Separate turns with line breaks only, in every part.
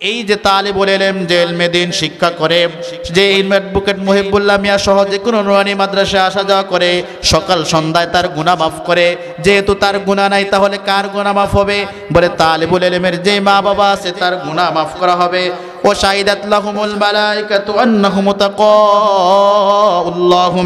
এই যে তালিবুল ইলম যে ইলমে দ্বীন শিক্ষা করে, যে অ্যাডভোকেট মুহিবুল্লাহ মিয়া সহ যে কোনো নুরানি মাদ্রাসায় আসা যাওয়া করে, সকাল সন্ধ্যায় তার গুনাহ মাফ করে। যেহেতু তার গুনাহ নাই, তাহলে কার গুনাহ মাফ হবে? বলে তালিবুল ইলমের যে মা বাবা আছে তার গুনাহ মাফ করা হবে। ও শাহিদাত লাহুমুল মালাইকাতু আন্নাহুম মুতাকাউল্লাহু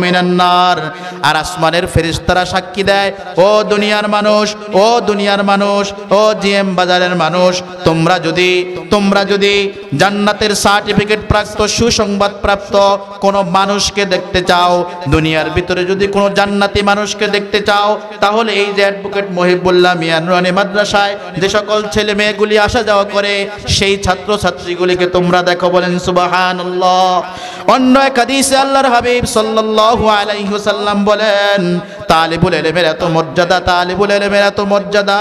মিনান নার। আর আসমানের ফেরেশতারা সাক্ষী দেয়, ও দুনিয়ার মানুষ, ও দুনিয়ার মানুষ, ও জিএম বাজারের মানুষ, তোমরা যদি জান্নাতের সার্টিফিকেট প্রাপ্ত সুসংবাদ প্রাপ্ত কোন মানুষকে দেখতে চাও, দুনিয়ার ভিতরে যদি কোনো জান্নাতি মানুষকে দেখতে চাও, তাহলে এই যে অ্যাডভোকেট মুহিবুল্লাহ মিয়া নুরানি মাদ্রাসায় যে সকল ছেলে মেয়েগুলি আসা যাওয়া করে, সেই ছাত্র ছাত্রীগুলিকে তোমরা দেখো। বলেন সুবহানাল্লাহ। অন্য এক হাদিসে আল্লাহর হাবিব সাল্লাল্লাহু আলাইহি ওয়াসাল্লাম বলেন, তালিবুল ইলমের এত মর্যাদা, তালিবুল ইলমের এত মর্যাদা,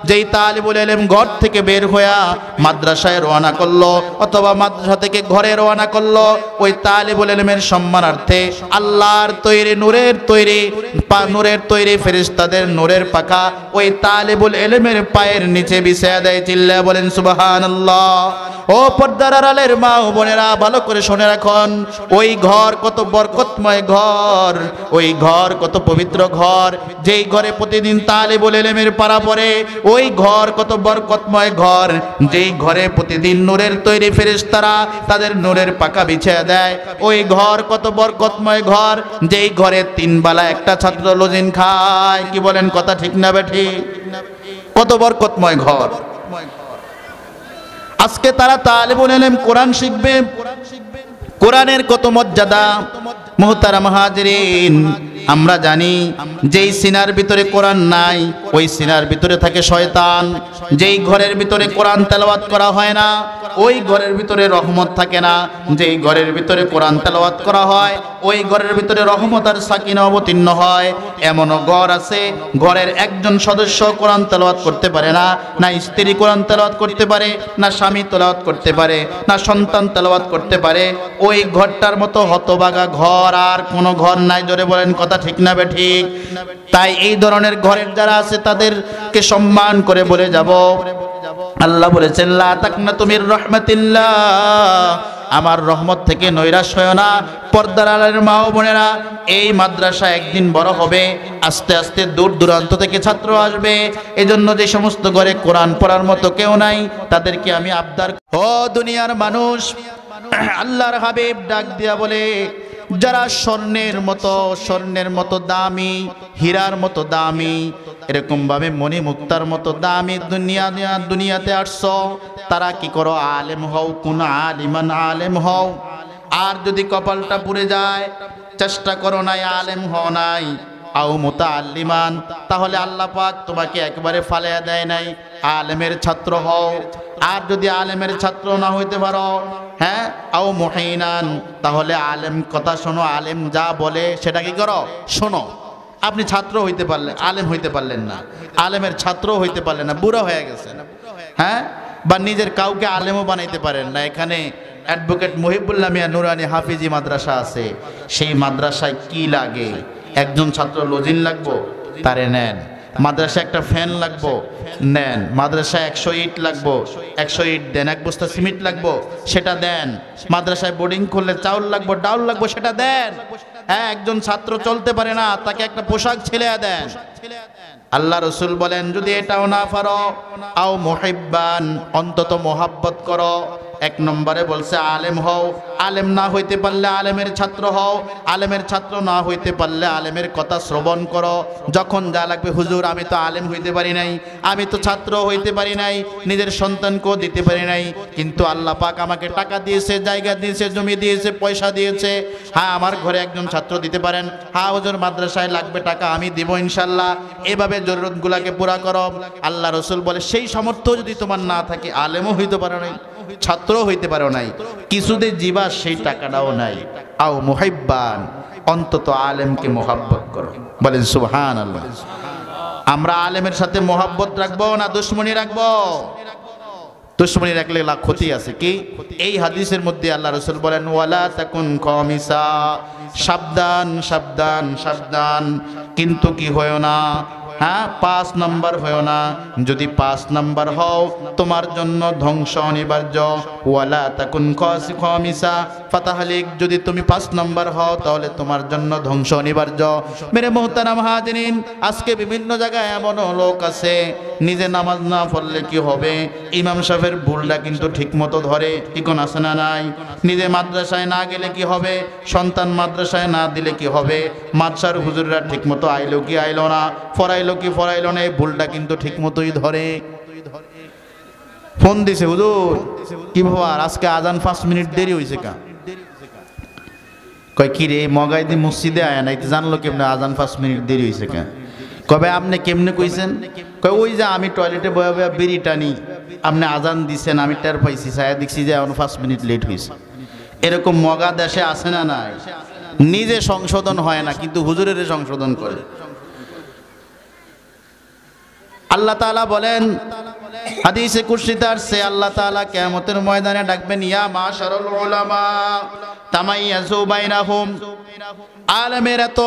যেই তালিবুল ইলম ঘর থেকে বের হইয়া মাদ্রাসায় রওনা করলো অথবা মাদ্রাসা থেকে ঘরে রওনা করলো, ওই তালিবুল ইলমের সম্মানার্থে আল্লাহর তৈরি নূরের তৈরি ফেরেশতাদের নূরের পাখা ওই তালিবুল ইলমের পায়ের নিচে বিছিয়ে দেয়। চিল্লায়া বলেন সুবহানাল্লাহ। ও পর্দার আড়ালের মা ও বোনেরা, ভালো করে শুনে রাখুন, ওই ঘর কত বরকতময় ঘর, ওই ঘর কত পবিত্র ঘর, যেই ঘরে প্রতিদিন তালিবুল ইলমের পারা পড়ে, ওই ঘর কত বরকতময় ঘর, যেই ঘরে প্রতিদিন নূরের তৈরি ফেরেশতারা তাদের নূরের পাকা বিছিয়ে দেয়, ওই ঘর কত বরকতময় ঘর, যেই ঘরে 3 বেলা একটা ছাত্র লজিন খায়। কি বলেন, কথা ঠিক না বেঠিক? কত বরকতময় ঘর। আজকে তারা তালিবুল ইলম কোরআন শিখবে, কোরআনের কত মর্যাদা। মুহতারাম হাজিরিন, আমরা জানি যেই সিনার ভিতরে কোরআন নাই, ওই সিনার ভিতরে থাকে শয়তান। যেই ঘরের ভিতরে কোরআন তেলাওয়াত করা হয় না, ওই ঘরের ভিতরে রহমত থাকে না। যেই ঘরের ভিতরে কোরআন তেলাওয়াত করা হয়, ওই ঘরের ভিতরে রহমত আর সাকিনা অবতীর্ণ হয়। এমনও ঘর আছে, ঘরের একজন সদস্য কোরআন তেলাওয়াত করতে পারে না, না স্ত্রী কোরআন তেলাওয়াত করতে পারে, না স্বামী তেলাওয়াত করতে পারে, না সন্তান তেলাওয়াত করতে পারে। ওই ঘরটার মতো হতভাগা ঘর আর কোনো ঘর নাই। জোরে বলেন, কথা ঠিক না বেঠিক? তাই এই ধরনের ঘরের যারা আছে তাদেরকে সম্মান করে বলে যাব, আল্লাহ বলেছেন লা তাকনাতু মির রাহমাতিল্লাহ, আমার রহমত থেকে নৈরাশ হয় না। পর্দার আড়ালের মা ও বোনেরা, এই মাদ্রাসা একদিন বড় হবে, আস্তে আস্তে দূর দূরান্ত থেকে ছাত্র আসবে। এজন্য যে সমস্ত ঘরে কোরআন পড়ার মতো কেউ নাই, তাদেরকে আমি আবদার, ও দুনিয়ার মানুষ, আল্লাহর হাবিব ডাক দিয়া বলে, যারা স্বর্ণের মতো দামি, হীরার মতো দামি, এরকম ভাবে মণি মুক্তার মতো দামি দুনিয়াতে আসছো, তারা কি করো? আলেম হও, কোন আলিমান আলেম হও। আর যদি কপালটা পুড়ে যায়, চেষ্টা করো নাই, আলেম হও নাই, আও মুতাআল্লিমান, তাহলে আল্লাহ পাক তোমাকে একবারে ফালাইয়া দেয় নাই, আলেমের ছাত্র হও। আর যদি আলেমের ছাত্র না হইতে পারো, হ্যাঁ, আও মুহিনান, তাহলে আলেম কথা শোনো, আলেম যা বলে সেটা কি করো? শোনো। আপনি ছাত্র হইতে পারলেন, আলেম হইতে পারলেন না, আলেমের ছাত্র হইতে পারলেন না, বুড়া হয়ে গেছেন, হ্যাঁ, বা নিজের কাউকে আলেমও বানাইতে পারেন না। এখানে অ্যাডভোকেট মুহিবুল্লাহ মিয়া নুরানি হাফিজি মাদ্রাসা আছে, সেই মাদ্রাসায় কি লাগে? একজন ছাত্র লজিন লাগবো, তারে নেন। মাদ্রাসায় একটা ফ্যান লাগবো, নেন। মাদ্রাসায় 100 ইট লাগবো, 100 ইট দেন। 1 বস্তা সিমেন্ট লাগবো, সেটা দেন। মাদ্রাসায় বোর্ডিং করলে চাউল লাগবো, ডাউল লাগবো, সেটা দেন। হ্যাঁ, একজন ছাত্র চলতে পারে না, তাকে একটা পোশাক ছেলে দেন। আল্লাহ রসুল বলেন, যদি এটাও না পারো, আও মুহিব্বান, অন্তত মোহাব্বত করো। 1 নম্বরে বলছে আলেম হও, আলেম না হইতে পারলে আলেমের ছাত্র হও, আলেমের ছাত্র না হইতে পারলে আলেমের কথা শ্রবণ করো। যখন যা লাগবে, হুজুর আমি তো আলেম হইতে পারি নাই, আমি তো ছাত্র হইতে পারি নাই, নিজের সন্তানকেও দিতে পারি নাই, কিন্তু আল্লাহ পাক আমাকে টাকা দিয়েছে, জায়গা দিয়েছে, জমি দিয়েছে, পয়সা দিয়েছে, হ্যাঁ আমার ঘরে একজন ছাত্র দিতে পারেন, হ্যাঁ হুজুর মাদ্রাসায় লাগবে টাকা, আমি দিব ইনশাল্লাহ। এভাবে জরুরতগুলাকে পুরা করো। আল্লাহ রসুল বলে, সেই সামর্থ্য যদি তোমার না থাকে, আলেমও হইতে পারো নাই, ছাত্র হইতে পারো নাই, কিছুতে জীবা সেই টাকাটাও নাই, আও মুহিব্বান, অন্তত আলেমকে মোহাব্বত করো। বলেন সুবহানাল্লাহ। আমরা আলেমের সাথে মোহাব্বত রাখবো না দুশ্মনী রাখবো? দুশ্মনী রাখলে ক্ষতি আছে। কি? এই হাদিসের মধ্যে আল্লাহ রাসূল বলেন, ওয়ালা তাকুন খামিসা, সাবধান সাবধান সাবধান, কিন্তু কি হয় না, হ্যাঁ ৫ নাম্বার হও না। যদি ৫ নাম্বার হও তোমার জন্য ধ্বংস অনিবার্য। ওয়ালা তাকুন খামিসা ফাতাহলিক, যদি তুমি ৫ নাম্বার হও তাহলে তোমার জন্য ধ্বংস অনিবার্য। মেরে মুহতারাম হাজিরিন, আজকে বিভিন্ন জায়গায় এমন লোক আছে নিজে নামাজ না পড়লে কি হবে, ইমাম সাহেবের ভুলটা কিন্তু ঠিক মতো ধরে, কি কোন আছে না নাই? নিজে মাদ্রাসায় না গেলে কি হবে, সন্তান মাদ্রাসায় না দিলে কি হবে, মাদ্রাসার হুজুররা ঠিক মতো আইলো কি আইলো না, পড়াইলো কি পড়াইলো না, এই ভুলটা কিন্তু ঠিক মতোই ধরে। ফোন দিছে, হুজুর কি ব্যাপার আজকে আজান ৫ মিনিট দেরি হয়েছে কা? কয় কি রে মগাইদি মসজিদে আয়া নাই, জানলো কেমনে আজান ৫ মিনিট দেরি হয়েছে কা? কবে আপনি কেমনে কইছেন? কয় ওই যে আমি টয়লেটে বয়া বয়া বেরি টানি, আপনি আজান দিচ্ছেন আমি টের পাইছি, ছায়া দেখছি যে এখন ৫ মিনিট লেট হয়েছে। এরকম মগা দেশে আছে না নাই? নিজে সংশোধন হয় না কিন্তু হুজুরের সংশোধন করে। আল্লাহ তাআলা বলেন হাদিসে কুদসিতে আসছে, আল্লাহ তাআলা কিয়ামতের ময়দানে ডাকবেন, ইয়া মাশারুল উলামা তামাইয়াজু বাইনাহুম। আলেমের এত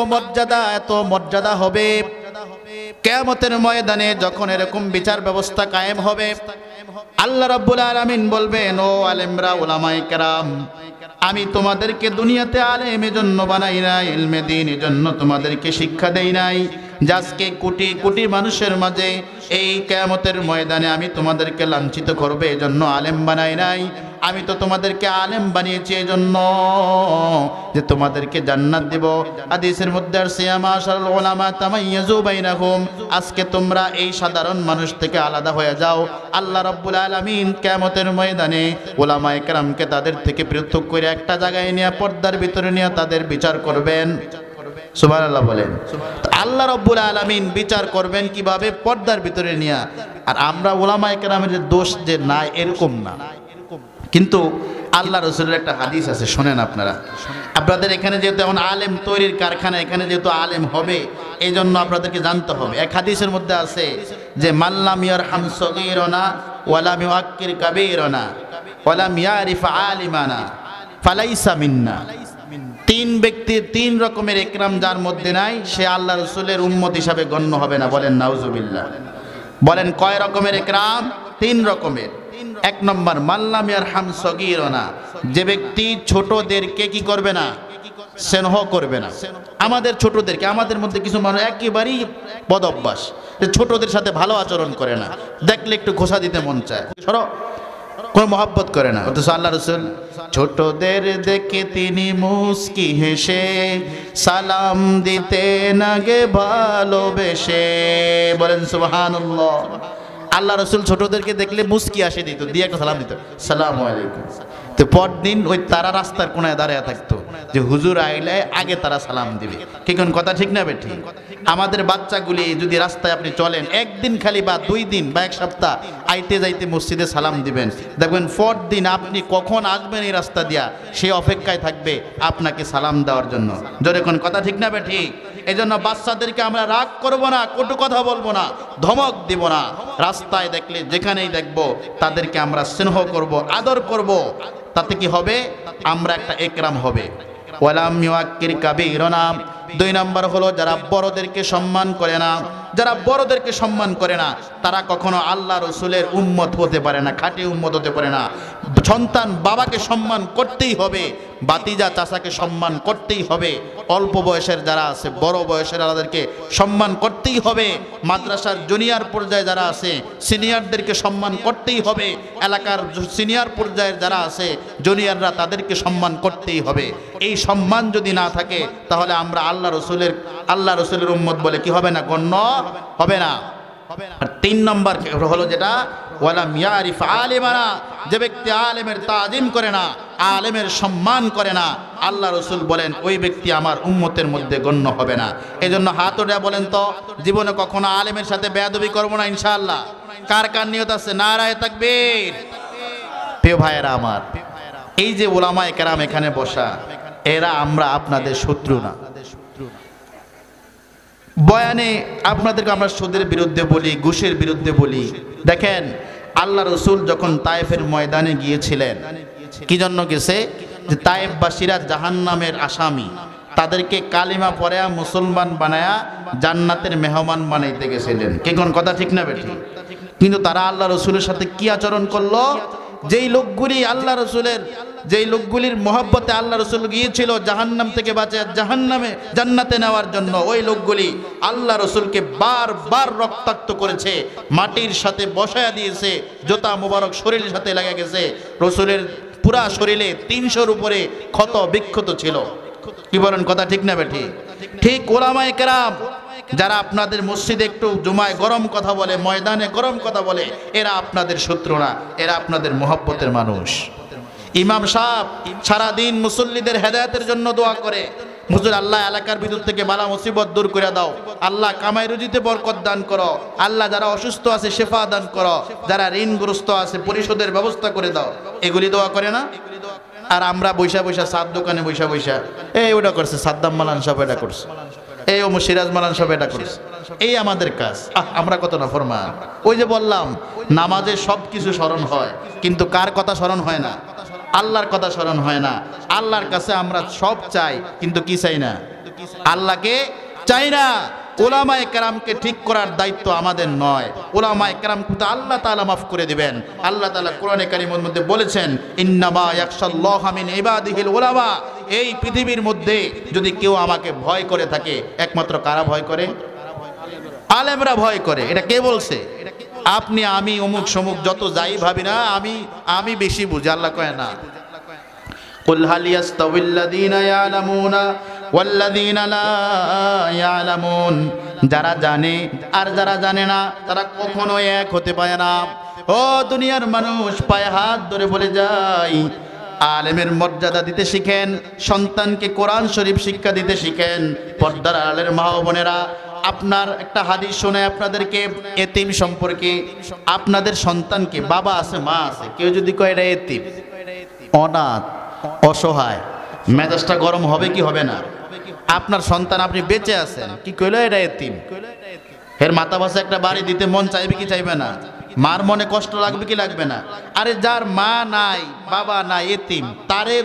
মর্যাদা হবে কিয়ামতের ময়দানে যখন এরকম বিচার ব্যবস্থা কায়েম হবে। আল্লাহ রাব্বুল আলামিন বলবেন, ও আলেমরা উলামায়ে কেরাম, আমি তোমাদেরকে দুনিয়াতে আলেমের জন্য বানাই নাই, ইলমে দ্বীনের জন্য তোমাদেরকে শিক্ষা দেই নাই। আজকে কোটি কোটি মানুষের মাঝে এই কিয়ামতের ময়দানে আমি তোমাদেরকে লাঞ্ছিত করবে এজন্য আলেম বানাই নাই। আমি তো তোমাদেরকে আলেম বানিয়েছি এজন্য যে তোমাদেরকে জান্নাত দেব। হাদিসের মধ্যে আসছে, ইয়া মাশারুল উলামা তামাইয়াজু বাইনাহুম, আজকে তোমরা এই সাধারণ মানুষ থেকে আলাদা হয়ে যাও। আল্লাহ রাব্বুল আলামিন কিয়ামতের ময়দানে উলামায়ে কেরামকে তাদের থেকে পৃথক করে একটা জায়গায় নিয়ে পর্দার ভিতরে নিয়ে তাদের বিচার করবেন। সুবহানাল্লাহ বলেন। আল্লাহ রাব্বুল আলামিন বিচার করবেন কিভাবে? পর্দার ভিতরে নিয়ে। আর আমরা উলামায়ে কেরামের দোষ যে নাই এরকম না, কিন্তু আল্লাহ রাসূলের একটা হাদিস আছে, শোনেন আপনারা। আপনাদের এখানে যেহেতু এখন আলেম তৈরির কারখানা, এখানে যেহেতু আলেম হবে এই জন্য আপনাদেরকে জানতে হবে। এক হাদিসের মধ্যে আছে যে মাল্লাম ইয়ারহাম সগীরানা ওয়ালাম ইউআক্কির কাবীরানা ওয়ালাম ইয়ারিফ আলিমানা ফালাইসা মিন্না। 3 ব্যক্তির 3 রকমের একরাম যার মধ্যে নাই সে আল্লাহ রাসূলের উম্মত হিসাবে গণ্য হবে না। বলেন নাউজুবিল্লাহ। বলেন কয় রকমের একরাম? 3 রকমের। 1 নম্বর মাল্লাম ইয়ারহাম সগীরানা, যে ব্যক্তি ছোটদেরকে কি করবে না? স্নেহ করবে না। আমাদের ছোটদেরকে, আমাদের মধ্যে কিছু মানুষ একেবারেই বদ অভ্যাস, যে ছোটদের সাথে ভালো আচরণ করে না, দেখলে একটু ঘোষা দিতে মন চায়, সরো, কোনো মহব্বত করে না। অথচ আল্লাহ রাসূল ছোটদের দেখে তিনি মুস্কি হেসে সালাম দিতেন আগে ভালোবেসে। বলেন সুবহানাল্লাহ। আল্লাহ রাসূল ছোটদেরকে দেখলে মুস্কি আসে দিত, দিয়ে একটা সালাম দিত, আসসালামু আলাইকুম। তো পরদিন ওই তারা রাস্তার কোনায় দাঁড়িয়ে থাকতো যে হুজুর আইলে আগে তারা সালাম দিবে। কি কোন কথা ঠিক না বেঠিক? আমাদের বাচ্চাগুলি যদি রাস্তায় আপনি চলেন, একদিন খালি বা 2 দিন বা 1 সপ্তাহ আইতে যাইতে মসজিদে সালাম দিবেন, দেখবেন পরদিন আপনি কখন আসবেন এই রাস্তা দিয়া সে অপেক্ষায় থাকবে আপনাকে সালাম দেওয়ার জন্য। জোরে কোন কথা ঠিক না বেঠিক? এই জন্য বাচ্চাদেরকে আমরা রাগ করব না, কটু কথা বলবো না, ধমক দিব না। রাস্তায় দেখলে যেখানেই দেখবো তাদেরকে আমরা স্নেহ করব, আদর করব। তাতে কি হবে? আমরা একটা একরাম হবে। ওয়ালাম ইউআক্কির কাবীরানা। 2 নম্বর হলো যারা বড়দেরকে সম্মান করে না। যারা বড়দেরকে সম্মান করে না তারা কখনো আল্লাহ রাসূলের উম্মত হতে পারে না, খাঁটি উম্মত হতে পারে না। সন্তান বাবাকে সম্মান করতেই হবে, বাতিজা চাচাকে সম্মান করতেই হবে, অল্প বয়সের যারা আছে বড় বয়সের তাদেরকে সম্মান করতেই হবে, মাদ্রাসার জুনিয়র পর্যায়ে যারা আছে সিনিয়রদেরকে সম্মান করতেই হবে, এলাকার সিনিয়র পর্যায়ের যারা আছে জুনিয়ররা তাদেরকে সম্মান করতেই হবে। এই সম্মান যদি না থাকে তাহলে আমরা আল্লাহ রাসূলের উম্মত বলে কি হবে না? গণ্য হবে না। আর 3 নম্বর হলো যেটা ওয়ালাম ইয়ারিফ আলিমানা, যে ব্যক্তি আলেমের তাজিম করে না, আলেমের সম্মান করে না, আল্লাহ রাসূল বলেন ওই ব্যক্তি আমার উম্মতের মধ্যে গণ্য হবে না। এজন্য হাত উঠে বলেন তো জীবনে কখনো আলেমের সাথে বেয়াদবি করব না ইনশাআল্লাহ। কার কার নিয়ত আছে? নারায়ে তাকবীর। প্রিয় ভাইয়েরা আমার, এই যে উলামায়ে কেরাম এখানে বসা, এরা আমরা আপনাদের শত্রু না। বয়ানে আপনাদেরকে আমরা সুদের বিরুদ্ধে বলি, ঘুষের বিরুদ্ধে বলি। দেখেন আল্লাহ রাসূল যখন তায়েফের ময়দানে গিয়েছিলেন, কি জন্য গেছে? যে তায়েফবাসীরা জাহান্নামের আসামি, তাদেরকে কালিমা পড়ায়া মুসলমান বানায়া জান্নাতের মেহমান বানাইতে গেছিলেন। কি কোন কথা ঠিক না বেঠিক? কিন্তু তারা আল্লাহ রসুলের সাথে কি আচরণ করলো? যেই লোকগুলি আল্লাহ রসুলের, যেই লোকগুলির মহব্বতে আল্লাহ রসুল গিয়েছিল জাহান্নাম থেকে বাঁচে জাহান্নামে জান্নাতে নেওয়ার জন্য, ওই লোকগুলি আল্লাহ রসুলকে বারবার রক্তাক্ত করেছে, মাটির সাথে বসায়া দিয়েছে, জোতা মুবারক শরীরের সাথে লেগে গেছে, রসুলের পুরা শরীরে 300-র উপরে ক্ষত বিক্ষত ছিল। কি বলেন, কথা ঠিক না বেঠি? ঠিক ওলামায়ে কেরাম যারা আপনাদের মসজিদে একটু জুমায় গরম কথা বলে, ময়দানে গরম কথা বলে, এরা আপনাদের শত্রু না, এরা আপনাদের মহব্বতের মানুষ। ইমাম সাহেব সারাদিন মুসল্লিদের হেদায়েতের জন্য দোয়া করে, হুজুর আল্লাহ এলাকার ভিতর থেকে বালা মুসিবত দূর করে দাও, আল্লাহ কামাই রুজিতে বরকত দান করো, আল্লাহ যারা অসুস্থ আছে শেফা দান করো, যারা ঋণগ্রস্ত আছে পরিশোধের ব্যবস্থা করে দাও, এগুলি দোয়া করে না? আর আমরা বৈশা বৈশা সাদ দোকানে বৈশা বৈশা এই ওটা করছে, সাদ্দাম মালান সব এটা করছে, এই ও সিরাজ মালান সব এটা করছে, এই আমাদের কাজ। আমরা কত না ফরমান। ওই যে বললাম নামাজে সব কিছু স্মরণ হয়, কিন্তু কার কথা স্মরণ হয় না? আল্লাহর কথা স্মরণ হয় না। আল্লাহর কাছে আমরা সব চাই, কিন্তু কি চাই না? আল্লাহকে চাই না। উলামায়ে কেরামকে ঠিক করার দায়িত্ব আমাদের নয়। উলামায়ে কেরামকে তো আল্লাহ তাআলা মাফ করে দিবেন। আল্লাহ তাআলা কোরআনে কারীমের মধ্যে বলেছেন, ইন্নামা ইয়াখশাল্লাহা মিন ইবাদিহিল উলামা। এই পৃথিবীর মধ্যে যদি কেউ আমাকে ভয় করে থাকে, একমাত্র কারা ভয় করে? আলেমরা ভয় করে। এটা কে বলছে? আপনি আমি অমুক সমুক যত যাই ভাবি না, আমি বেশি বুঝি। আল্লাহ কয় না, কুল হাল ইয়াস্তাউিল্লাযীনা ইয়ালামুনা ওয়াল্লাযীনা লা ইয়ালামুন। যারা জানে আর যারা জানে না তারা কখনো এক হতে পারে না। ও দুনিয়ার মানুষ, পায়ে হাত ধরে বলে যাই, আলেমের মর্যাদা দিতে শিখেন, সন্তানকে কোরআন শরীফ শিক্ষা দিতে শিখেন। পর্দার আড়ালের মা ও বোনেরা, আপনার একটা হাদিস শুনে আপনাদেরকে এতিম সম্পর্কে। আপনাদের সন্তানকে, বাবা আছে মা আছে, কেউ যদি কয় এটা এতিম, অনাথ, অসহায়, মেজাজটা গরম হবে কি হবে না? আপনার সন্তান, আপনি বেঁচে আছেন, কি কইলো এটা এতিম, এর মাথা পাশে একটা বাড়ি দিতে মন চাইবে কি চাইবে না? মার মনে কষ্ট লাগবে কি লাগবে না? আরে যার মা নাই বাবা নাই, এতিম, তারে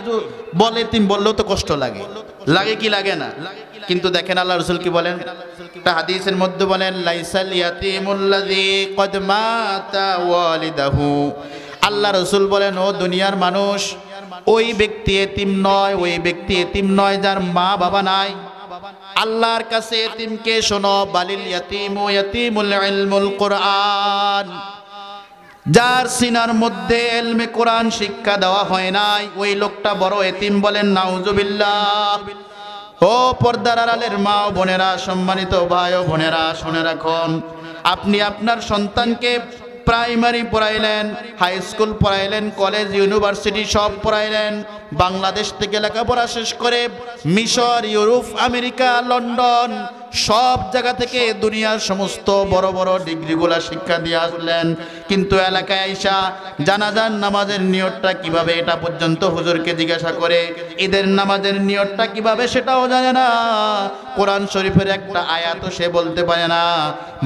বলে এতিম বললেও তো কষ্ট লাগে, লাগে কি লাগে না? কিন্তু দেখেন আল্লাহ রাসূল কি বলেন, একটা হাদিসের মধ্যে বলেন, লাইসাল ইয়াতিমুল্লাযী ক্বাদ মাতা ওয়ালিদাহু। আল্লাহ রাসূল বলেন, ও দুনিয়ার মানুষ, ওই ব্যক্তি এতিম নয়, ওই ব্যক্তি এতিম নয় যার মা বাবা নাই। আল্লাহর কাছে এতিমকে শোনো, বালিল ইয়াতিমু ইয়াতিমুল ইলমুল কুরআন। যার সিনার মধ্যে ইলমে কোরআন শিক্ষা দেওয়া হয় নাই, ওই লোকটা বড় এতিম। বলেন নাউজুবিল্লাহ। ও পর্দার আড়ালের মা ও বোনেরা, সম্মানিত ভাই ও বোনেরা, শুনে রাখুন, আপনি আপনার সন্তানকে প্রাইমারি পড়াইলেন, হাই স্কুল পড়াইলেন, কলেজ ইউনিভার্সিটি সব পড়াইলেন, বাংলাদেশ থেকে লেখাপড়া শেষ করে মিশর, ইউরোপ, আমেরিকা, লন্ডন সব জায়গা থেকে দুনিয়ার সমস্ত বড় বড় ডিগ্রিগুলা শিক্ষা দিয়ে আসলেন, কিন্তু এলাকায় আইসা জানাজার নামাজের নিয়তটা কিভাবে এটা পর্যন্ত হুজুরকে জিজ্ঞাসা করে, ঈদের নামাজের নিয়তটা কিভাবে সেটাও জানে না, কোরআন শরীফের একটা আয়াতও সে বলতে পারে না।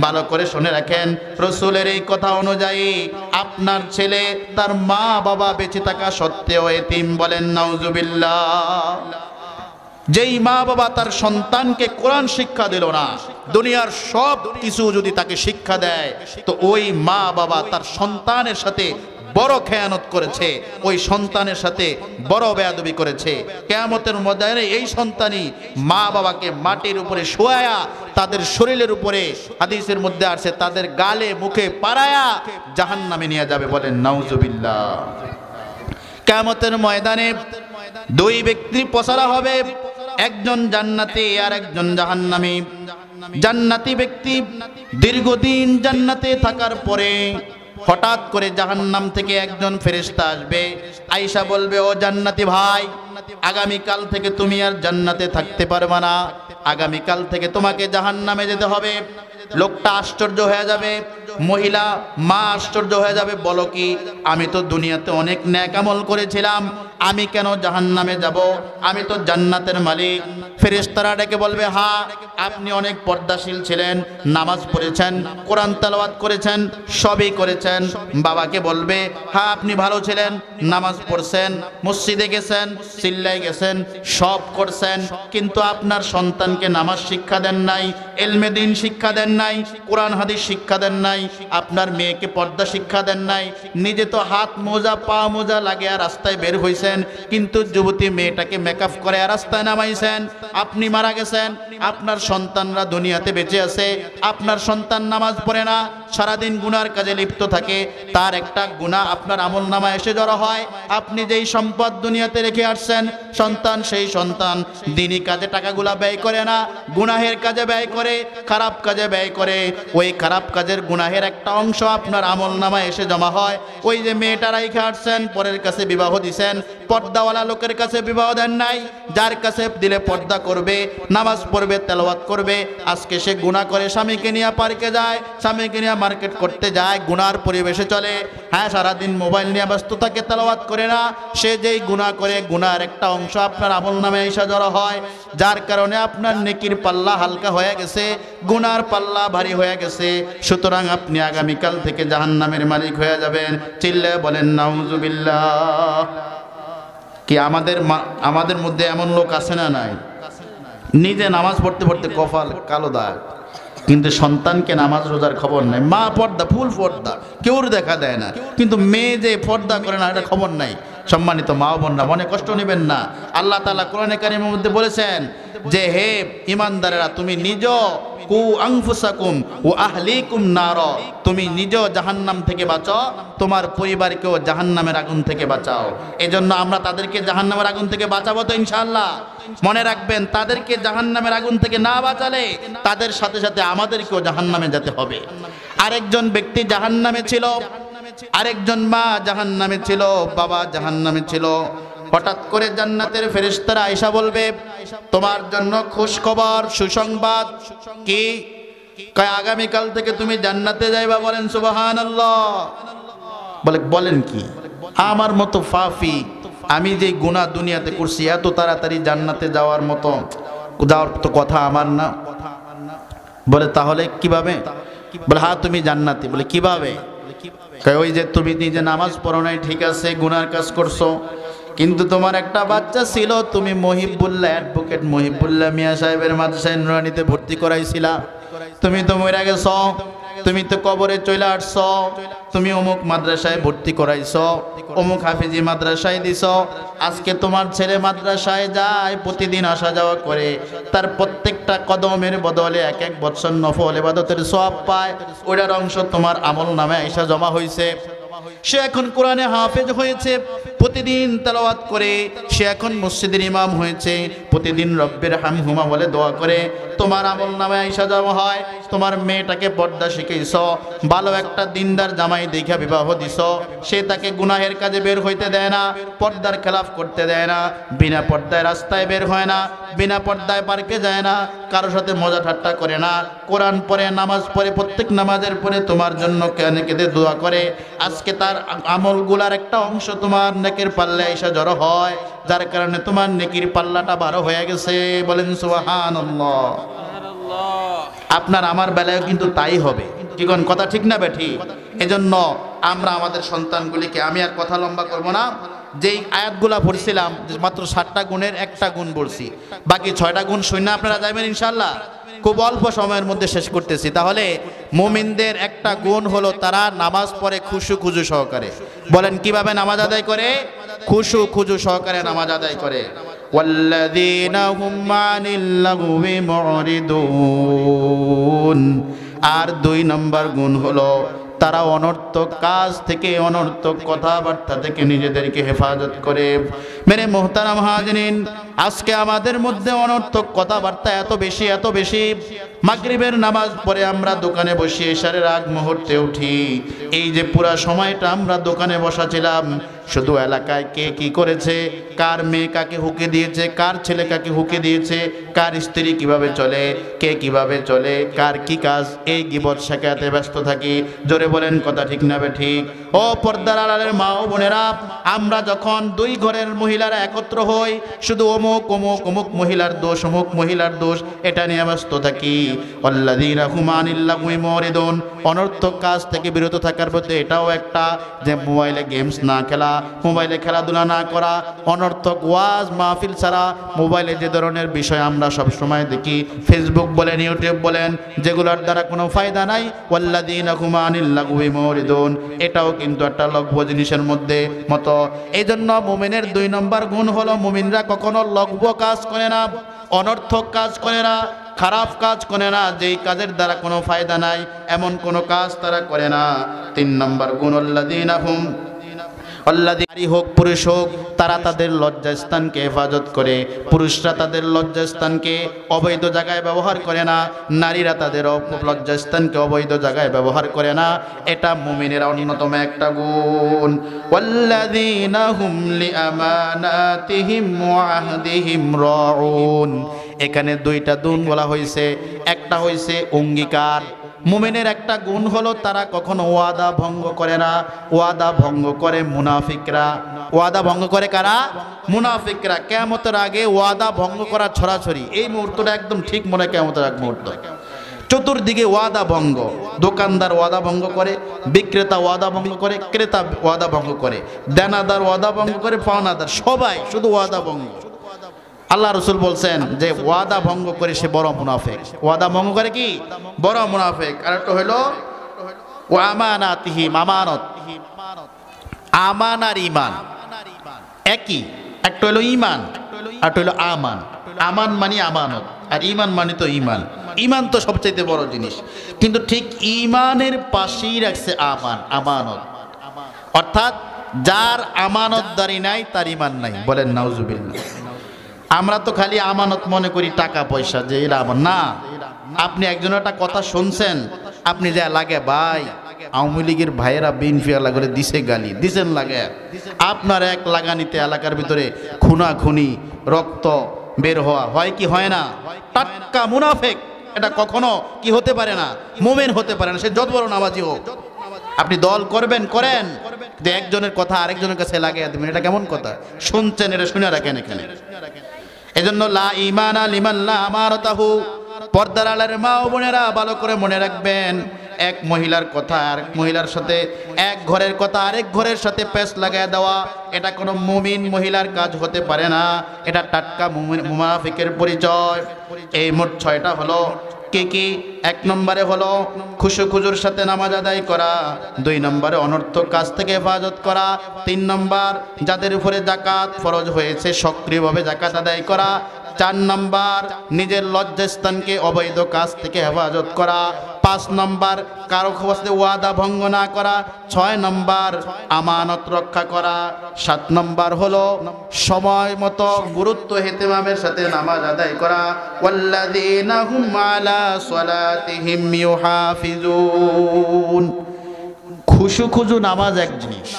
ভালো করে শুনে রাখেন, রাসূলের এই কথা অনুযায়ী আপনার ছেলে তার মা বাবা বেঁচে থাকা সত্ত্বেও এতিম। বলেন নাউজুবিল্লাহ। যেই মা বাবা তার সন্তানকে কোরআন শিক্ষা দিল না, দুনিয়ার সব কিছু যদি তাকে শিক্ষা দেয়, তো ওই মা বাবা তার সন্তানের সাথে বড় খেয়ানত করেছে, ওই সন্তানের সাথে বড় বেয়াদবি করেছে। কিয়ামতের ময়দানে এই সন্তানই মা বাবাকে মাটির উপরে শোয়ায়া, তাদের শরীরের উপরে, হাদিসের মধ্যে আছে, তাদের গালে মুখে পাড়ায়া জাহান্নামে নিয়ে যাবে। বলেন নাউজুবিল্লাহ। কিয়ামতের ময়দানে দুই ব্যক্তি পসারা হবে, একজন জান্নাতি আর একজন জাহান্নামী। জান্নাতি ব্যক্তি দীর্ঘদিন জান্নাতে থাকার পরে হঠাৎ করে জাহান্নাম থেকে একজন ফেরেশতা আসবে, আয়েশা বলবে, ও জান্নাতি ভাই, আগামীকাল থেকে তুমি আর জান্নাতে থাকতে পারবে না, আগামীকাল থেকে তোমাকে জাহান্নামে যেতে হবে। লোকটা আশ্চর্য হয়ে যাবে, মহিলা মা আশ্চর্য হয়ে যাবে, বলো কি, আমি তো দুনিয়াতে অনেক নেক আমল করেছিলাম, আমি কেন জাহান্নামে যাব? আমি তো জান্নাতের মালিক। ফেরেশতারা ডেকে বলবে, হ্যাঁ আপনি অনেক পর্দাশীল ছিলেন, নামাজ পড়েছেন, কোরআন তেলাওয়াত করেছেন, সবই করেছেন। বাবাকে বলবে, হ্যাঁ আপনি ভালো ছিলেন, নামাজ পড়ছেন, মসজিদে গেছেন, চিল্লায় গেছেন, সব করছেন, কিন্তু আপনার সন্তানকে নামাজ শিক্ষা দেন নাই, ইলমে দ্বীন শিক্ষা দেন নাই, কোরআন হাদিস শিক্ষা দেন নাই, আপনার মেয়েকে পর্দা শিক্ষা দেন নাই। নিজে তো হাত মোজা পা মোজা লাগিয়ে রাস্তায় বের হইছেন, কিন্তু যুবতী মেয়েটাকে মেকআপ করে রাস্তায় নামাইছেন। আপনি মারা গেছেন, আপনার সন্তানরা দুনিয়াতে বেঁচে আছে, আপনার সন্তান নামাজ পড়ে না, সারাদিন গুনার কাজে লিপ্ত থাকে, তার একটা গুনাহ আপনার আমল নামায় এসে জড়ো হয়। আপনি যেই সম্পদ দুনিয়াতে রেখে আসছেন, সন্তান, সেই সন্তান দিনী কাজে টাকাগুলা ব্যয় করে না, গুনাহের কাজে ব্যয় করে, খারাপ কাজে ব্যয় করে। ওই খারাপ কাজের গুনাহের একটা অংশ আপনার আমল নামায় এসে জমা হয়। ওই যে মেয়েটা রেখে আসছেন, পরের কাছে বিবাহ দিছেন, পর্দাওয়ালা লোকের কাছে বিবাহ দেন নাই, যার কাছে দিলে পর্দা করবে, নামাজ পড়বে, তেলাওয়াত করবে, আজকে সে গুনাহ করে স্বামীকে নিয়ে পার্কে যায়, স্বামীকে নিয়ে মার্কেট করতে যায়, গুনার পরিবেশে চলে। হ্যাঁ, সারাদিন মোবাইল নিয়ে ব্যস্ত থাকে, তেলাওয়াত করে না। সে যেই গুনাহ করে, গুনার একটা অংশ আপনার আমল নামে এসে জড়ো হয়, যার কারণে আপনার নেকির পাল্লা হালকা হয়ে গেছে, গুনার পাল্লা ভারী হয়ে গেছে। সুতরাং আপনি আগামীকাল থেকে জাহান্নামের মালিক হয়ে যাবেন। চিল্লে বলেন নাউজুবিল্লাহ। কি আমাদের মধ্যে এমন লোক আছে না নাই? নিজে নামাজ পড়তে পড়তে কপাল কালো দাগ, কিন্তু সন্তানকে নামাজ রোজার খবর নাই। মা পর্দা, ফুল পর্দা, কেউর দেখা দেয় না, কিন্তু মেয়ে যে পর্দা করে না এটা খবর নাই। সম্মানিত মা বোনরা, মনে কষ্ট নেবেন না। আল্লাহ তাআলা কোরআনে কারীমের মধ্যে বলেছেন যে, হে ঈমানদারেরা, তুমি নিজ কু আনফুসাকুম ওয়া আহলিকুম নার, তুমি নিজ জাহান্নাম থেকে বাঁচাও, তোমার পরিবারকেও জাহান্নামের আগুন থেকে বাঁচাও। এজন্য আমরা তাদেরকে জাহান্নামের আগুন থেকে বাঁচাবো তো ইনশাআল্লাহ। মনে রাখবেন, তাদেরকে জাহান্নামের আগুন থেকে না বাঁচালে তাদের সাথে সাথে আমাদেরকেও জাহান্নামে যেতে হবে। আরেকজন ব্যক্তি জাহান্নামে ছিল, আরেকজন মা জাহান্নামে ছিল, বাবা জাহান্নামে ছিল। হঠাৎ করে জান্নাতের ফেরেশতারা আয়েশা বলবে, তোমার জন্য খুশ খবর, সুসংবাদ। কি? কয় আগামীকাল থেকে তুমি জান্নাতে যাইবা। বলেন সুবহানাল্লাহ। বলেন কি? আমার মতো ফাফি, আমি যে গুনাহ দুনিয়াতে করছি, এত তাড়াতাড়ি জান্নাতে যাওয়ার তো কথা আমার না। বলে তাহলে কিভাবে? বলে হ্যাঁ তুমি জান্নাতি। বলে কিভাবে? ওই যে তুমি নিজে নামাজ পড়ো নাই, ঠিক আছে, গুনার কাজ করছো, কিন্তু তোমার একটা বাচ্চা ছিল, তুমি মহিবুল্লাহ, অ্যাডভোকেট মহিবুল্লাহ মিয়া সাহেবের মাদ্রাসায় নুরানিতে ভর্তি করাইছিলা, তুমি তো মরে গেছো, তুমি তো কবরে চলে আসছো, তুমি অমুক মাদ্রাসায় ভর্তি করাইছো, অমুক হাফিজি মাদ্রাসায় দিছো। আজকে তোমার ছেলে মাদ্রাসায় যায়, প্রতিদিন আসা যাওয়া করে, তার প্রত্যেকটা কদমের বদলে এক এক বছর নফল ইবাদতের সওয়াব পায়। ওটার অংশ তোমার আমল নামে আইসা জমা হয়েছে। সে এখন কোরআনে হাফেজ হয়েছে, প্রতিদিন তেলাওয়াত করে, সে এখন মসজিদের ইমাম হয়েছে, প্রতিদিন রব্বির হামহুমা বলে দোয়া করে। তোমার আমল নামে আইসা জমা হয়। তোমার মেয়েটাকে পর্দা শিখাইছ, ভালো একটা দিনদার জামাই দেখা বিবাহ দিছ, সে তাকে গুনাহের কাজে বের হইতে দেয় না, পর্দার খেলাফ করতে দেয় না, বিনা পর্দায় রাস্তায় বের হয় না, বিনা পর্দায় পার্কে যায় না, কারোর সাথে মজা ঠাট্টা করে না, কোরআন পড়ে, নামাজ পড়ে, প্রত্যেক নামাজের পরে তোমার জন্য কেঁদে কেঁদে দোয়া করে। আজকে তার আমলগুলার একটা অংশ তোমার নেকির পাল্লায় এসে জড়ো হয়, যার কারণে তোমার নেকির পাল্লাটা বারো হয়ে গেছে। বলেন সুবহানাল্লাহ। আপনার আমার বেলায় কিন্তু তাই হবে। কি কোন কথা ঠিক না বেঠি? এজন্য আমরা আমাদের সন্তানগুলিকে, আমি আর কথা লম্বা করব না, যেই আয়াতগুলা পড়ছিলাম মাত্র 7টা গুণের একটা গুণ বলছি, বাকি 6টা গুণ শূন্য আপনারা যাবেন ইনশাআল্লাহ। খুব অল্প সময়ের মধ্যে শেষ করতেছি। তাহলে মুমিনদের একটা গুণ হলো তারা নামাজ পড়ে খুশু খুজু সহকারে। বলেন কিভাবে নামাজ আদায় করে? খুশু খুজু সহকারে নামাজ আদায় করে। ওয়াল্লাযীনা হুম আনিল লাগwi মুরিদুন। আর 2 নম্বর গুণ হলো তারা অনর্থক কাজ থেকে, অনর্থক কথাবার্তা থেকে নিজেদেরকে হেফাজত করে। মেরে মোহতারাম হাজরিন, আজকে আমাদের মধ্যে অনর্থক কথাবার্তা এত বেশি। মাগরিবের নামাজ পড়ে আমরা দোকানে বসি, এশারের আগ মুহূর্তে উঠি। এই যে পুরা সময়টা আমরা দোকানে বসা ছিলাম, শুধু এলাকায় কে কি করেছে, কার মেয়ে কাকে হুকে দিয়েছে, কার ছেলে কাকে হুকে দিয়েছে, কার স্ত্রী কিভাবে চলে, কে কিভাবে চলে, কার কি কাজ, এই গীবত শেখাতে ব্যস্ত থাকি। জোরে বলেন কথা ঠিক না ঠিক? ও পর্দার আড়ালের মা ও বোনেরা, আমরা যখন দুই ঘরের মহিলারা একত্র হই, শুধু অমুক অমুক অমুক মহিলার দোষ, অমুক মহিলার দোষ, এটা নিয়ে ব্যস্ত থাকি। আল্লাযীনা হুম আনিল লাগwi মুরিদুন, অনর্থক কাজ থেকে বিরত থাকার মধ্যে এটাও একটা, যে মোবাইলে গেমস না খেলা, মোবাইলে খেলাধুলা না করা, অনর্থক ওয়াজ মাহফিল ছাড়া মোবাইলে যে ধরনের বিষয় আমরা সব সময় দেখি, ফেসবুক বলেন, ইউটিউব বলেন, যেগুলোর দ্বারা কোনো ফায়দা নাই, ওয়াল্লাযীনা হুম আনিল লাগwi মুরিদুন, এটাও কিন্তু একটা লঘু জিনিসের মধ্যে মতো। এই জন্য মুমিনের 2 নম্বর গুণ হলো, মুমিনরা কখনো লঘু কাজ করে না, অনর্থক কাজ করে না, খারাপ কাজ করে না, যেই কাজের দ্বারা কোনো ফায়দা নাই এমন কোনো কাজ তারা করে না। 3 নম্বর গুণ, আল্লাযীনা হুম, নারী হোক পুরুষ হোক, তারা তাদের লজ্জাস্থানকে হেফাজত করে। পুরুষরা তাদের লজ্জাস্থানকে অবৈধ জায়গায় ব্যবহার করে না, নারীরা তাদের লজ্জাস্থানকে অবৈধ জায়গায় ব্যবহার করে না। এটা মুমিনের অন্যতম একটা গুণ। ওয়াল্লাযীনা হুম লিআমানাতিহিম ওয়া আহদিহিম রাউন, এখানে 2টা গুণ বলা হয়েছে। একটা হয়েছে অঙ্গীকার। মুমিনের একটা গুণ হলো তারা কখনো ওয়াদা ভঙ্গ করে না। ওয়াদা ভঙ্গ করে মুনাফিকরা। ওয়াদা ভঙ্গ করে কারা? মুনাফিকরা। কিয়ামতের আগে ওয়াদা ভঙ্গ করা ছড়াছড়ি, এই মুহূর্তটা একদম ঠিক মনে, কিয়ামতের আগ মুহূর্ত। চতুর্দিকে ওয়াদা ভঙ্গ, দোকানদার ওয়াদা ভঙ্গ করে, বিক্রেতা ওয়াদা ভঙ্গ করে, ক্রেতা ওয়াদা ভঙ্গ করে, দেনাদার ওয়াদা ভঙ্গ করে, পাওনাদার, সবাই শুধু ওয়াদা ভঙ্গ। আল্লাহ রসুল বলছেন যে ওয়াদা ভঙ্গ করে সে বড় মুনাফিক। ওয়াদা ভঙ্গ করে কি? বড় মুনাফিক। আর একটা হইল ওয়া আমানাতিহিম, আমানত। আমান আর ঈমান একই। একটা হইল ঈমান, আর একটা হইল আমান। আমান মানে আমানত, আর ঈমান মানে তো ঈমান। ঈমান তো সবচেয়ে বড় জিনিস, কিন্তু ঠিক ঈমানের পাশেই রাখছে আমান, আমানত। অর্থাৎ যার আমানতদারি নাই তার ঈমান নাই। বলেন নাউজুবিল্লাহ। আমরা তো খালি আমানত মনে করি টাকা পয়সা, যে এরা আমার না। আপনি একজনের একটা কথা শুনছেন, আপনি যা লাগে ভাই আওয়ামী লীগের ভাইয়েরা বিএনপি আলা করে দিছে গালি দিছেন, লাগে আপনার এক লাগানিতে এলাকার ভিতরে খুনাখুনি, রক্ত বের হওয়া হয় কি হয় না? টাটকা মুনাফিক। এটা কখনো কি হতে পারে না? মুমিন হতে পারে না, সে যত বড় নামাজি হোক। আপনি দল করবেন করেন, যে একজনের কথা আরেকজনের কাছে লাগিয়ে দেবেন, এটা কেমন কথা? শুনছেন, এটা শুনে রাখেন এখানে। এজন্য লা ঈমানা লিমান লা আমানাতাহু। পর্দার আড়ালের মা ও বোনেরা ভালো করে মনে রাখবেন, এক মহিলার কথা আরেক মহিলার সাথে, এক ঘরের কথা আরেক ঘরের সাথে পেঁচ লাগায় দেওয়া, এটা কোনো মুমিন মহিলার কাজ হতে পারে না। এটা টাটকা মুনাফিকের পরিচয়। এই মোট 6টা হলো। কি কি? 1 নম্বরে হলো খুশুখুজুর সাথে নামাজ আদায় করা, 2 নম্বরে অনর্থক কাজ থেকে হেফাজত করা, 3 নম্বর যাদের উপরে যাকাত ফরজ হয়েছে সক্রিয়ভাবে যাকাত আদায় করা, 4 নম্বর নিজের লজ্জাস্থানকে অবৈধ কাজ থেকে হেফাজত করা, 5 নম্বর কারো সাথে ওয়াদা ভঙ্গ না করা, 6 নম্বর আমানত রক্ষা করা, 7 নম্বর হলো সময় মতো গুরুত্ব ইহতিমামের সাথে নামাজ আদায় করা। ওয়াল্লাযীনা হুম আলা সালাতিহিম ইউহাফিজুন। খুশুখুজু নামাজ এক জিনিস,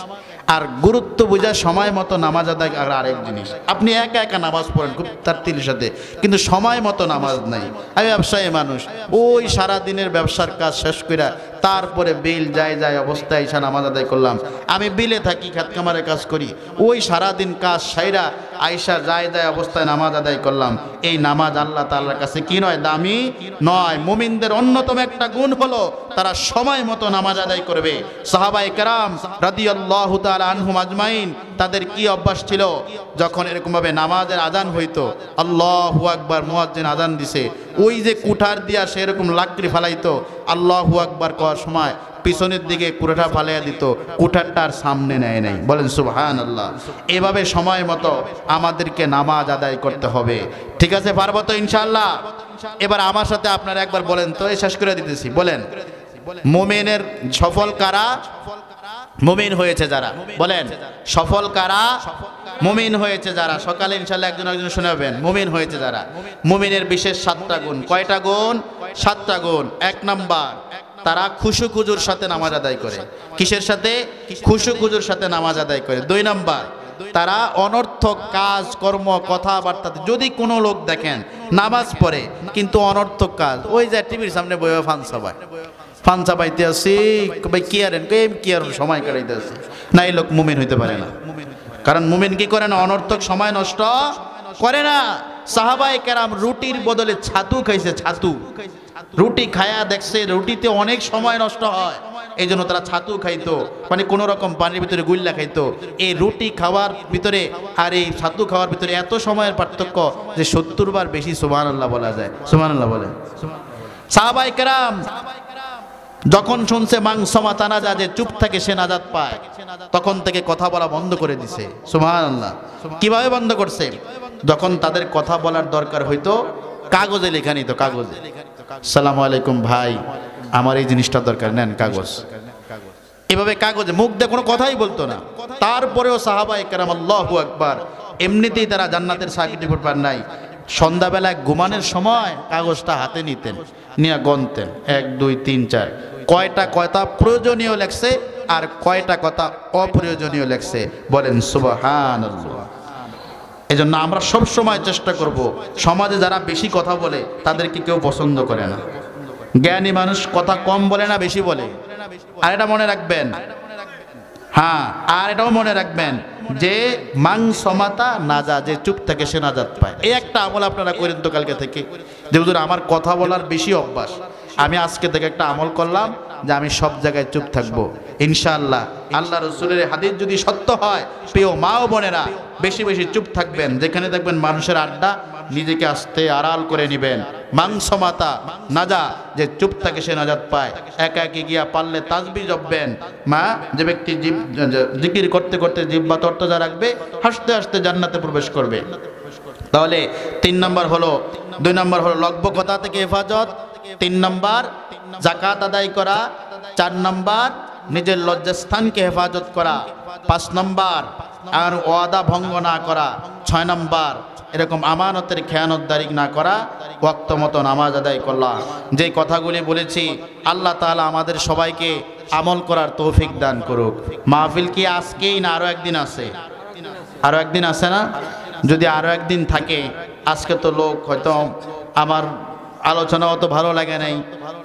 আর গুরুত্ব বোঝা সময় মতো নামাজ আদায় আর আরেক জিনিস। আপনি একা একা নামাজ পড়েন খুব তাড়াতাড়ির সাথে, কিন্তু সময় মতো নামাজ নাই। আমি ব্যবসায়ী মানুষ, ওই সারা দিনের ব্যবসার কাজ শেষ করে তারপরে বিল যায় অবস্থায় এসে নামাজ আদায় করলাম। আমি বিলে থাকি, খাত কামারে কাজ করি, ওই সারাদিন কাজ সাইরা আইসা যায় অবস্থায় নামাজ আদায় করলাম। এই নামাজ আল্লাহ তাআলার কাছে কি নয়? দামি নয়। মুমিনদের অন্যতম একটা গুণ হলো তারা সময় মতো নামাজ আদায় করবে। সাহাবায়ে কেরাম রাদিয়াল্লাহু তাআলা আনহুম আজমাইন, তাদের কি অভ্যাস ছিল? যখন এরকমভাবে নামাজের আজান হইতো, আল্লাহু আকবার, মুয়াজ্জিন আজান দিছে, ওই যে কুঠার দিয়া সেরকম লাকড়ি ফালাইতো, আল্লাহু আকবার করার সময় পিছনের দিকে কুঠারটা ফালাইয়া দিত, কুঠারটার সামনে নেয় নাই। বলেন সুবহানাল্লাহ। এভাবে সময় মতো আমাদেরকে নামাজ আদায় করতে হবে। ঠিক আছে, পারবো তো ইনশাআল্লাহ? এবার আমার সাথে আপনারা একবার বলেন তো, শেষ করে দিতেছি। বলেন মুমিনের সফল কারা? মুমিন হয়েছে যারা। বলেন সফল কারা? মুমিন হয়েছে যারা। সকালে ইনশাআল্লাহ একজন শোনাবেন। মুমিন হয়েছে যারা। মুমিনের বিশেষ 7টা গুণ। কয়টা গুণ? 7টা গুণ। 1 নাম্বার তারা খুশু-খুজুর সাথে নামাজ আদায় করে। কিসের সাথে? খুশু-খুজুর সাথে নামাজ আদায় করে। 2 নাম্বার, তারা অনর্থক কাজ কর্ম কথাবার্তাতে যদি কোনো লোক দেখেন নামাজ পড়ে কিন্তু অনর্থক কাজ, ওই যে টিভির সামনে বইয়ে ফান চাবাইতে আসি, ভাই কি আরেন কি আর সময় কাটাইতে আসি, না এই লোক মুমিন হইতে পারে না। কারণ মুমিন কি করে না? অনর্থক সময় নষ্ট করে না। সাহাবায়ে কেরাম রুটির বদলে ছাতু খাইছে, ছাতু। রুটি খায়া দেখছে রুটিতে অনেক সময় নষ্ট হয়, এই জন্য তারা ছাতু খাইতো, মানে কোনো রকম পানির ভিতরে গুল্লা খাইতো। এই রুটি খাওয়ার ভিতরে আর এই ছাতু খাওয়ার ভিতরে এত সময়ের পার্থক্য যে 70 বার বেশি সুবহানাল্লাহ বলা যায়। সুবহানাল্লাহ বলে। সাহাবায়ে কেরাম যখন শুনছে মাংস মাতানা যা যে চুপ থাকে সে নাজাত পায়, তখন থেকে কথা বলা বন্ধ করে দিছে। সুবহানাল্লাহ। কিভাবে বন্ধ করছে? যখন তাদের কথা বলার দরকার হইতো কাগজে লেখা নিত, কাগজে, আসসালামু আলাইকুম ভাই, আমার এই জিনিসটা দরকার, নেন কাগজ। এভাবে কাগজে, মুখ দিয়ে কোনো কথাই বলতো না। তারপরেও সাহাবায়ে কেরাম, আল্লাহু আকবার, এমনিতেই তারা জান্নাতের সার্টিফিকেট পান নাই, সন্ধ্যাবেলায় ঘুমানোর সময় কাগজটা হাতে নিতেন, নিয়ে গণতেন 1 2 3 4 কয়টা কথা প্রয়োজনীয় লেখছে আর কয়টা কথা অপ্রয়োজনীয় লেখছে। বলেন সুবহানাল্লাহ। এজন্য আমরা সব সময় চেষ্টা করব, সমাজে যারা বেশি কথা বলে তাদেরকে কেউ পছন্দ করে না। জ্ঞানী মানুষ কথা কম বলে না, বেশি বলে। আর এটা মনে রাখবেন, হ্যাঁ, আর এটাও মনে রাখবেন যে মাংসমাতা নাজা, যে চুপ থাকে সে নাজাত পায়। এই একটা আমল আপনারা করেন তো কালকে থেকে, যে হুজুর আমার কথা বলার বেশি অভ্যাস, আমি আজকে থেকে একটা আমল করলাম যে আমি সব জায়গায় চুপ থাকবো ইনশাআল্লাহ। আল্লাহ রসুলের হাদিস যদি সত্য হয়, প্রিয় মা ও বোনেরা, বেশি বেশি চুপ থাকবেন। যেখানে দেখবেন মানুষের আড্ডা, নিজেকে আস্তে আড়াল করে নেবেন। মাংসমাতা নাজা, যে চুপ থাকে সে নাজাত পায়। একা একে গিয়া পারলে তাসবিহ জপবেন। মা, যে ব্যক্তি জিকির করতে করতে জিহ্বা তর্তজা রাখবে, হাসতে হাসতে জান্নাতে প্রবেশ করবে। তাহলে 3 নাম্বার হলো, 2 নাম্বার হলো লজ্জা থেকে হেফাজত, 3 নাম্বার যাকাত আদায় করা, 4 নাম্বার নিজের লজ্জাস্থানকে হেফাজত করা, 5 নাম্বার আর ওয়াদা ভঙ্গ না করা, 6 নাম্বার এরকম আমানতের খেয়ানতদারি না করা, ওয়াক্ত মতো নামাজ আদায় করলা। যে কথাগুলি বলেছি আল্লাহ তাআলা আমাদের সবাইকে আমল করার তৌফিক দান করুক। মাহফিল কি আজকেই না আরো একদিন আছে? আরো একদিন আছে না? যদি আরো একদিন থাকে, আজকে তো লোক হয়তো আমার আলোচনা অত ভালো লাগে নাই,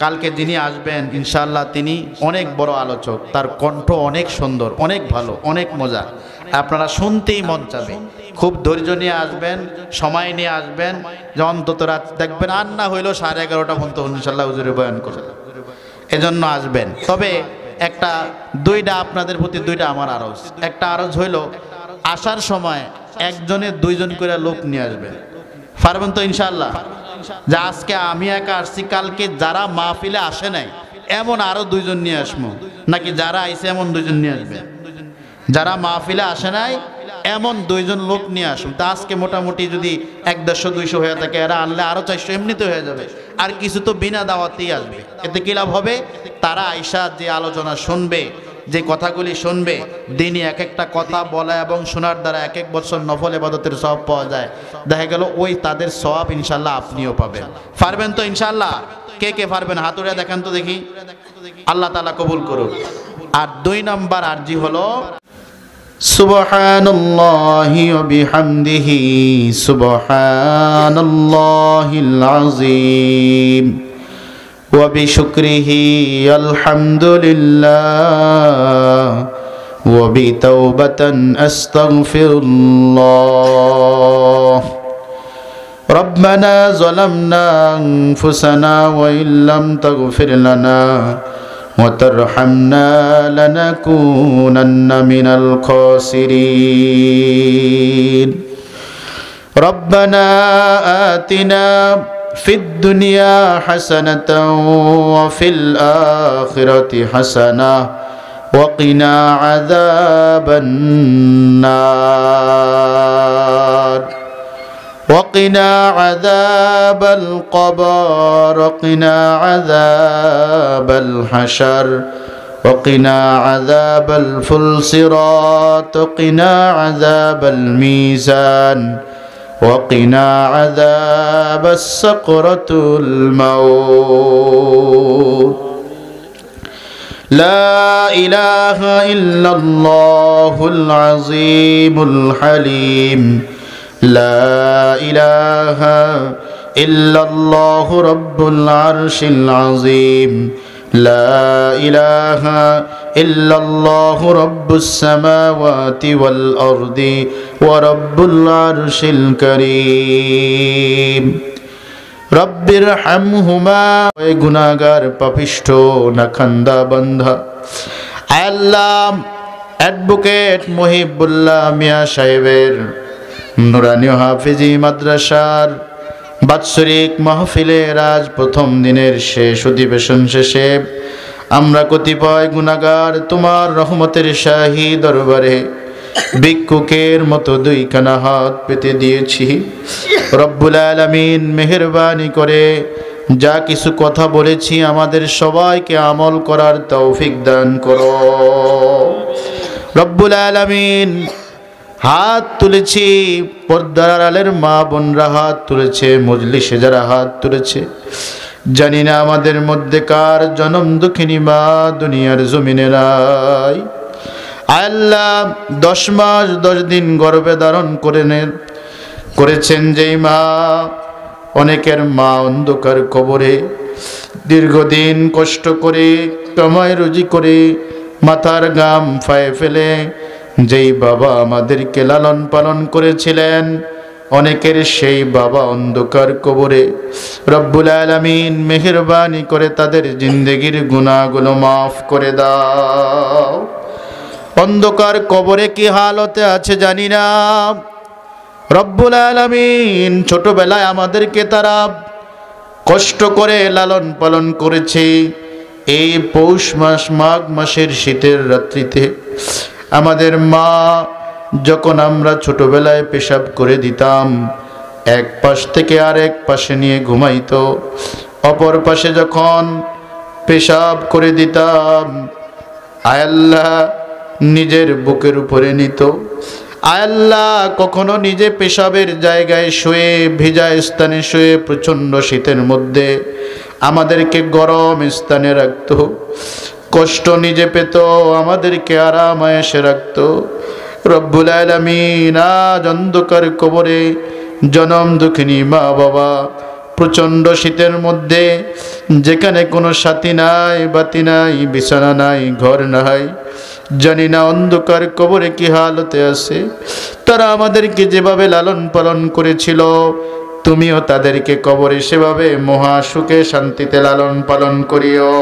কালকে যিনি আসবেন ইনশাআল্লাহ তিনি অনেক বড় আলোচক, তার কণ্ঠ অনেক সুন্দর, অনেক ভালো, অনেক মজা, আপনারা শুনতেই মন চাবে। খুব ধৈর্য নিয়ে আসবেন, সময় নিয়ে আসবেন, যে অন্তত রাত দেখবেন আর না হইলেও 11:30 পর্যন্ত ইনশাআল্লাহ হুজুরে বয়ান করবে, এজন্য আসবেন। তবে একটা 2টা আপনাদের প্রতি 2টা আমার আরজ। একটা আরজ হইল, আসার সময় একজনে 2 জন করে লোক নিয়ে আসবেন, পারবেন তো ইনশাআল্লাহ? যে আজকে আমি একা আসছি, কালকে যারা মাহফিলে আসে নাই এমন আরো 2 জন নিয়ে আসবো, নাকি যারা আইছে এমন 2 জন নিয়ে আসবে? যারা মাহফিলে আসে নাই এমন 2 জন লোক নিয়ে আসুন। তা আজকে মোটামুটি যদি 150 200 হয়ে থাকে, এরা আনলে আরো 400 এমনিতে হয়ে যাবে। আর কিছু তো বিনা দাওয়াতেই আসবে। এতে কি লাভ হবে? তারা আইসা যে আলোচনা শুনবে, যে কথাগুলি শুনবে, দিনই এক একটা কথা বলা এবং শোনার দ্বারা 1 বছর নফল ইবাদতের সওয়াব পাওয়া যায়। দেখা গেল ওই তাদের সওয়াব ইনশাআল্লাহ আপনিও পাবেন। পারবেন তো ইনশাআল্লাহ? কে কে পারবেন হাত উঠে দেখান তো দেখি, আল্লাহ তাআলা কবুল করুক। আর 2 নাম্বার আরজি হলো, সুবহানাল্লাহি ওয়া বিহামদিহি সুবহানাল্লাহিল আযীম ওয়া বিশুকরিহি আলহামদুলিল্লাহ ওয়া বিতাওবাতান আস্তাগফিরুল্লাহ। রব্বানা যালামনা আনফুসানা ওয়া ইল্লাম তাগফির লানা وترحمنا لنكونن من الخاسرين. ربنا آتنا في الدنيا حسنة وفي الآخرة حسنة وقنا عذاب النار وقنا عذاب القبر وقنا عذاب الحشر وقنا عذاب الفلصراط وقنا عذاب الميزان وقنا عذاب السقرة الموت. لا إله إلا الله العظيم الحليم لا إله إلا الله رب العرش العظيم لا إله إلا الله رب السماوات والأرض ورب العرش الكريم রব্বির হামহুমা। ওই গুনাহগার পাপিষ্ঠ নাখান্দা বান্দা আল্লাহ অ্যাডভোকেট মহিবুল্লাহ মিয়া সাহেবের নুরানি হাফিজি মাদ্রাসার বাৎসরিক মাহফিলের আজ প্রথম দিনের শেষ অধিবেশন শেষে আমরা কতিপয় গুনাহগার তোমার রহমতের শাহী দরবারে ভিক্ষুকের মতো দুইখানা হাত পেতে দিয়েছি। রব্বুল আলামিন মেহেরবানি করে যা কিছু কথা বলেছি আমাদের সবাইকে আমল করার তৌফিক দান করো। রব্বুল আলামিন হাত তুলেছি, পর্দার আড়ালের মা বোনরা হাত তুলেছে, মজলিসে যারা হাত তুলেছে, জানি না আমাদের মধ্যে কার জনম দুঃখিনী মা দুনিয়ার জমিনে নাই। আল্লাহ 10 মাস 10 দিন গর্ভে ধারণ করেছেন যেই মা, অনেকের মা অন্ধকার কবরে দীর্ঘদিন কষ্ট করে কামাই রুজি করে মাথার গাম ফায়ে ফেলে যেই বাবা আমাদেরকে লালন পালন করেছিলেন, অনেকের সেই বাবা অন্ধকার কবরে। রব্বুল আলামিন মেহেরবানি করে তাদের জিন্দেগির গুনাহগুলো মাফ করে দাও। অন্ধকার কবরে কি হালতে আছে জানি না। রব্বুল আলামিন ছোটবেলায় আমাদেরকে তারা কষ্ট করে লালন পালন করেছে। এই পৌষ মাস মাঘ মাসের শীতের রাত্রিতে আমাদের মা যখন আমরা ছোটবেলায় পেশাব করে দিতাম, এক পাশ থেকে আরেক পাশে নিয়ে ঘুমাইতো, অপর পাশে যখন পেশাব করে দিতাম আল্লাহ নিজের বুকের উপরে নিত। আল্লাহ কখনো নিজে পেশাবের জায়গায় শুয়ে ভিজা স্থানে শুয়ে প্রচণ্ড শীতের মধ্যে আমাদেরকে গরম স্থানে রাখত, কষ্ট নিজে পেত, আমাদেরকে আরাম আয়েশে রাখত। রব্বুল আলামিন আজ অন্ধকার কবরে জনম দুঃখিনী মা বাবা প্রচণ্ড শীতের মধ্যে, যেখানে কোনো সাথী নাই, বাতি নাই, বিছানা নাই, ঘর নাই, জানি না অন্ধকার কবরে কি হালতে আছে। তারা আমাদেরকে যেভাবে লালন পালন করেছিল, তুমিও তাদেরকে কবরে সেভাবে মহা সুখে শান্তিতে লালন পালন করিও।